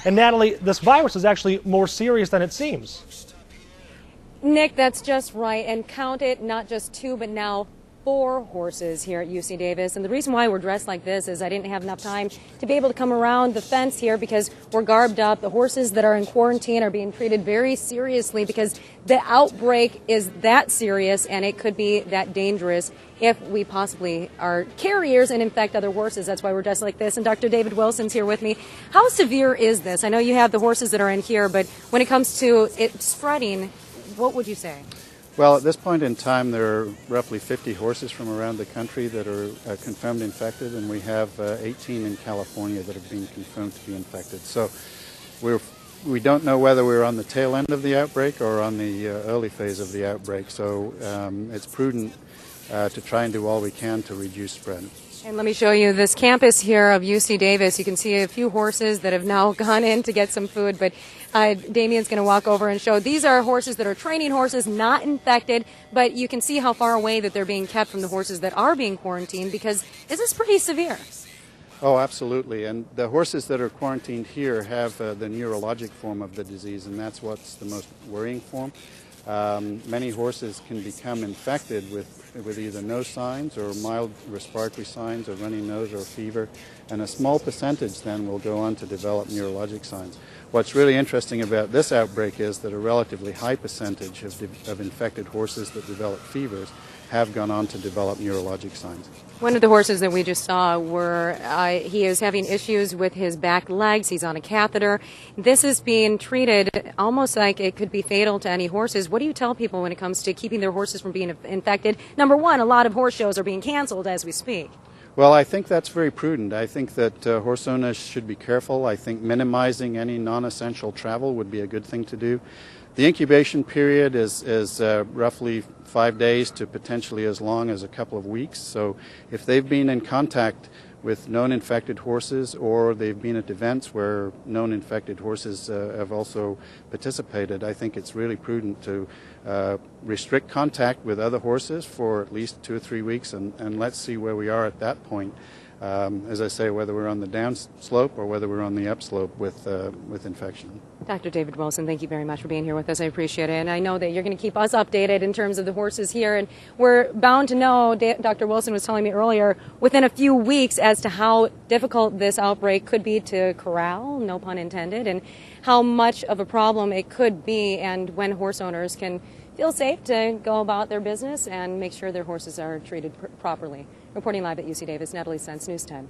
And Natalie, this virus is actually more serious than it seems. Nick, that's just right. And count it, not just 2, but now 4 horses here at UC Davis. And the reason why we're dressed like this is I didn't have enough time to be able to come around the fence here because we're garbed up. The horses that are in quarantine are being treated very seriously because the outbreak is that serious and it could be that dangerous if we possibly are carriers and infect other horses. That's why we're dressed like this. And Dr. David Wilson's here with me. How severe is this? I know you have the horses that are in here, but when it comes to it spreading, what would you say? Well, at this point in time, there are roughly 50 horses from around the country that are confirmed infected, and we have 18 in California that have been confirmed to be infected. So we don't know whether we're on the tail end of the outbreak or on the early phase of the outbreak. So it's prudent to try and do all we can to reduce spread. And let me show you this campus here of UC Davis. You can see a few horses that have now gone in to get some food, but Damien's going to walk over and show these are horses that are training horses, not infected, but you can see how far away that they're being kept from the horses that are being quarantined because this is pretty severe. Oh, absolutely. And the horses that are quarantined here have the neurologic form of the disease, and that's what's the most worrying form. Many horses can become infected with either no signs or mild respiratory signs or runny nose or fever, and a small percentage then will go on to develop neurologic signs. What's really interesting about this outbreak is that a relatively high percentage of infected horses that develop fevers have gone on to develop neurologic signs. One of the horses that we just saw he is having issues with his back legs. He's on a catheter. This is being treated almost like it could be fatal to any horses. What do you tell people when it comes to keeping their horses from being infected? Number one, a lot of horse shows are being canceled as we speak. Well, I think that's very prudent. I think that horse owners should be careful. I think minimizing any non-essential travel would be a good thing to do. The incubation period is roughly 5 days to potentially as long as a couple of weeks. So if they've been in contact with known infected horses or they've been at events where known infected horses have also participated, I think it's really prudent to restrict contact with other horses for at least 2 or 3 weeks and let's see where we are at that point. As I say, whether we're on the down slope or whether we're on the up slope with infection. Dr. David Wilson, thank you very much for being here with us. I appreciate it. And I know that you're going to keep us updated in terms of the horses here. And we're bound to know, Dr. Wilson was telling me earlier, within a few weeks as to how difficult this outbreak could be to corral, no pun intended, and how much of a problem it could be and when horse owners can feel safe to go about their business and make sure their horses are treated properly. Reporting live at UC Davis, Natalie Sense, News 10.